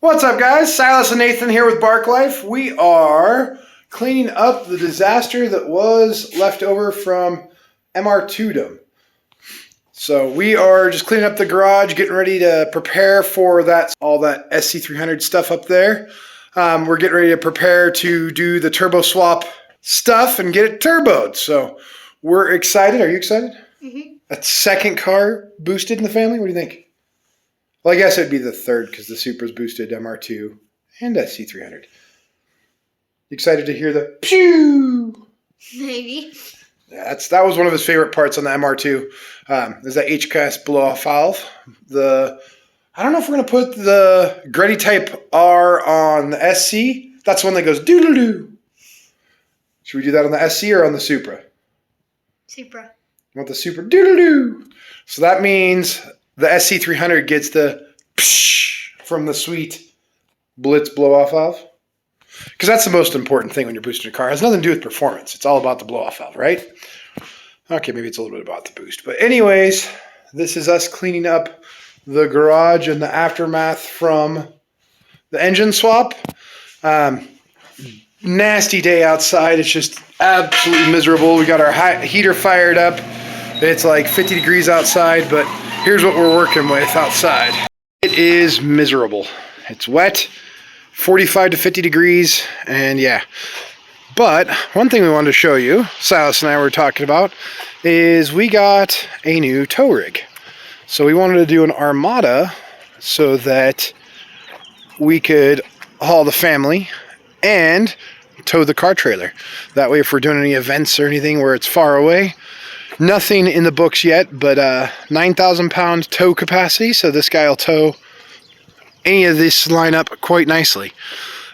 What's up, guys? Silas and Nathan here with Bark Life. We are cleaning up the disaster that was left over from MR2dom. So we are just cleaning up the garage, getting ready to prepare for all that SC300 stuff up there. We're getting ready to prepare to do the turbo swap stuff and get it turboed. So we're excited. Are you excited? Mm-hmm. A second car boosted in the family? What do you think? Well, I guess it'd be the third because the Supra's boosted MR2 and SC300. Excited to hear the pew? Maybe. Yeah, that was one of his favorite parts on the MR2. Is that HCAS blow-off valve. I don't know if we're going to put the Gretty Type R on the SC. That's the one that goes doo-doo-doo. Should we do that on the SC or on the Supra? Supra. You want the Supra doo-doo-doo. So that means the SC300 gets the psh from the sweet Blitz blow-off valve. Because that's the most important thing when you're boosting a car. It has nothing to do with performance. It's all about the blow-off valve, right? Okay, maybe it's a little bit about the boost. But anyways, this is us cleaning up the garage and the aftermath from the engine swap. Nasty day outside. It's just absolutely miserable. We got our heater fired up. It's like 50 degrees outside, but here's what we're working with outside. It is miserable. It's wet, 45 to 50 degrees, and yeah. But one thing we wanted to show you, Silas and I were talking about, is we got a new tow rig. So we wanted to do an Armada so that we could haul the family and tow the car trailer. That way if we're doing any events or anything where it's far away, nothing in the books yet, but 9,000 pound tow capacity, so this guy will tow any of this lineup quite nicely.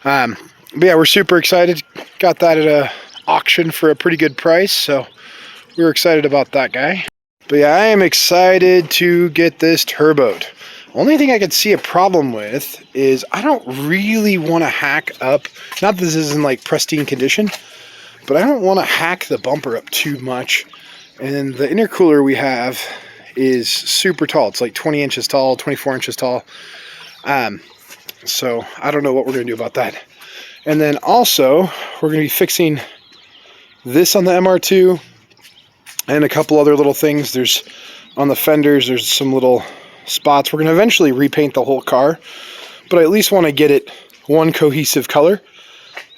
But yeah, we're super excited. Got that at an auction for a pretty good price, so we were excited about that guy. But yeah, I am excited to get this turboed. Only thing I could see a problem with is I don't really want to hack up, not that this is in like pristine condition, but I don't want to hack the bumper up too much. And the intercooler we have is super tall. It's like 20 inches tall, 24 inches tall. So I don't know what we're going to do about that. And then also, we're going to be fixing this on the MR2 and a couple other little things. There's on the fenders, there's some little spots. We're going to eventually repaint the whole car, but I at least want to get it one cohesive color.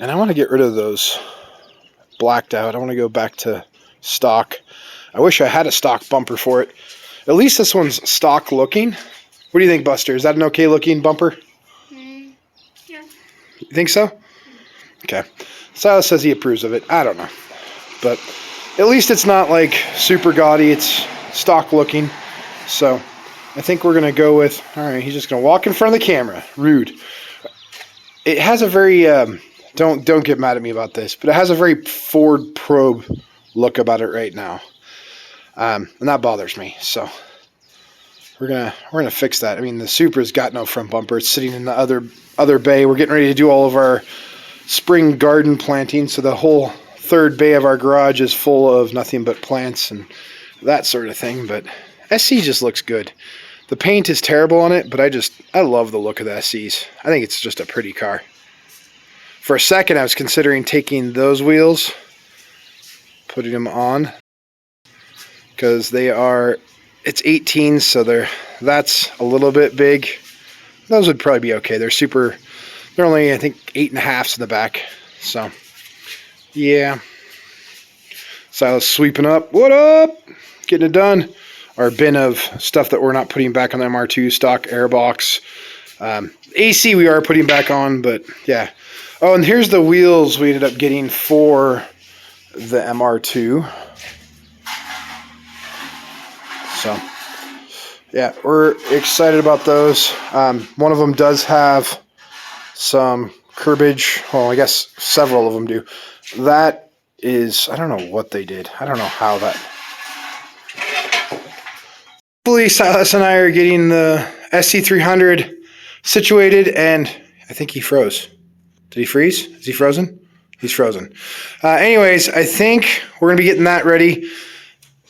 And I want to get rid of those blacked out. I want to go back to stock. I wish I had a stock bumper for it. At least this one's stock looking. What do you think, Buster? Is that an okay looking bumper? Yeah. You think so? Okay. Silas says he approves of it. I don't know. But at least it's not like super gaudy. It's stock looking. So I think we're going to go with, all right, he's just going to walk in front of the camera. Rude. It has a very, don't get mad at me about this, but it has a very Ford Probe look about it right now. And that bothers me. So we're gonna fix that. I mean, the Supra's got no front bumper. It's sitting in the other bay. We're getting ready to do all of our spring garden planting, so the whole third bay of our garage is full of nothing but plants and that sort of thing. But SC just looks good. The paint is terrible on it, but I love the look of the SCs. I think it's just a pretty car. For a second, I was considering taking those wheels, putting them on, because it's 18, so that's a little bit big. Those would probably be okay. They're only, I think, 8.5s in the back. So, yeah. Silas sweeping up. What up? Getting it done. Our bin of stuff that we're not putting back on the MR2, stock airbox. AC we are putting back on, but yeah. Oh, and here's the wheels we ended up getting for the MR2. So, yeah, we're excited about those. One of them does have some curbage. Well, I guess several of them do. That is, I don't know what they did. I don't know how that. Hopefully, Silas and I are getting the SC300 situated, and I think he froze. Did he freeze? Is he frozen? He's frozen. Anyways, I think we're going to be getting that ready.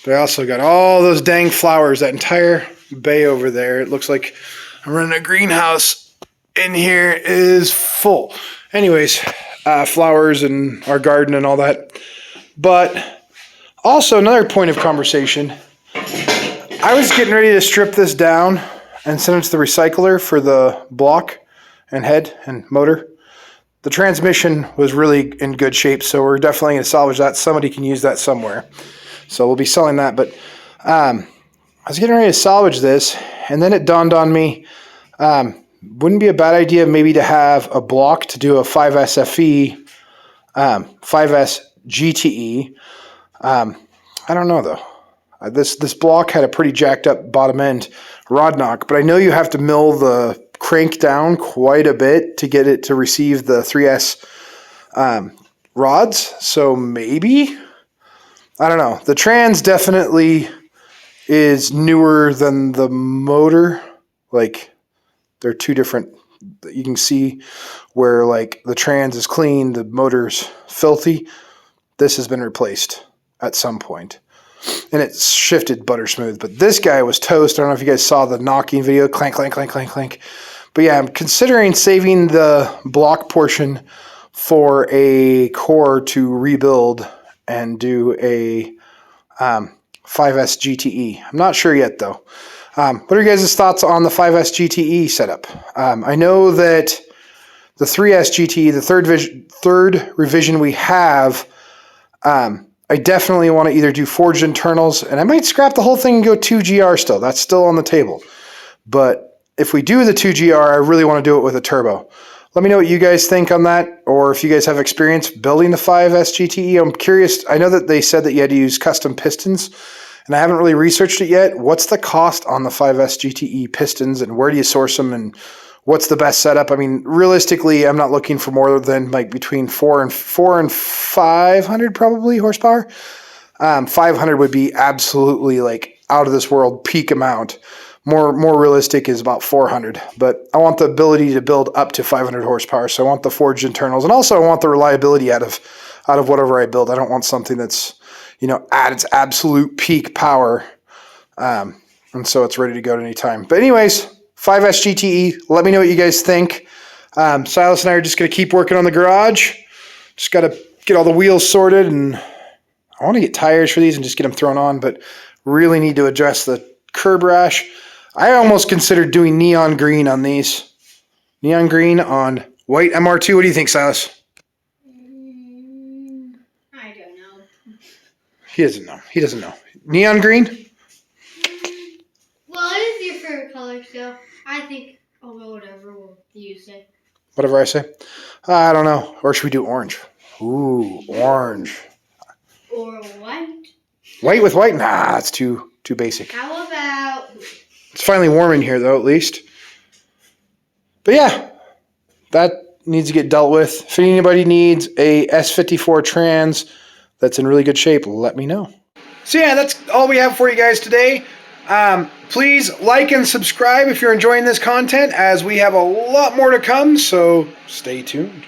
But I also got all those dang flowers, that entire bay over there. It looks like I'm running a greenhouse in here is full. Anyways, flowers and our garden and all that. But also another point of conversation. I was getting ready to strip this down and send it to the recycler for the block and head and motor. The transmission was really in good shape, so we're definitely going to salvage that. Somebody can use that somewhere. So we'll be selling that. But I was getting ready to salvage this, and then it dawned on me, wouldn't be a bad idea maybe to have a block to do a 5S FE, 5S GTE. I don't know, though. This block had a pretty jacked up bottom end rod knock, but I know you have to mill the crank down quite a bit to get it to receive the 3S rods. So maybe, I don't know. The trans definitely is newer than the motor. Like, they're two different. You can see where like the trans is clean, the motor's filthy. This has been replaced at some point. And it's shifted butter smooth. But this guy was toast. I don't know if you guys saw the knocking video. Clank, clank, clank, clank, clank. But yeah, I'm considering saving the block portion for a core to rebuild and do a 5S GTE. I'm not sure yet, though. What are your guys' thoughts on the 5S GTE setup? I know that the 3S GTE, the third revision we have, I definitely want to either do forged internals, and I might scrap the whole thing and go 2GR still. That's still on the table. But if we do the 2GR, I really want to do it with a turbo. Let me know what you guys think on that, or if you guys have experience building the 5S GTE. I'm curious. I know that they said that you had to use custom pistons, and I haven't really researched it yet. What's the cost on the 5S GTE pistons, and where do you source them, and what's the best setup? I mean, realistically, I'm not looking for more than like between 400 and 500 probably horsepower. 500 would be absolutely like out of this world peak amount. More realistic is about 400, but I want the ability to build up to 500 horsepower. So I want the forged internals, and also I want the reliability out of whatever I build. I don't want something that's, at its absolute peak power, and so it's ready to go at any time. But anyways, 5S GTE, let me know what you guys think. Silas and I are just going to keep working on the garage. Just got to get all the wheels sorted, and I want to get tires for these and just get them thrown on, but really need to address the curb rash. I almost considered doing neon green on these. Neon green on white MR2. What do you think, Silas? I don't know. He doesn't know. He doesn't know. Neon green? Well, it is your favorite color, so I think I'll go whatever you say. Whatever I say? I don't know. Or should we do orange? Ooh, orange. Or white. White with white? Nah, that's too basic. How about... It's finally warm in here, though, at least. But yeah, that needs to get dealt with. If anybody needs a S54 trans that's in really good shape, let me know. So yeah, that's all we have for you guys today. Please like and subscribe if you're enjoying this content, as we have a lot more to come, so stay tuned.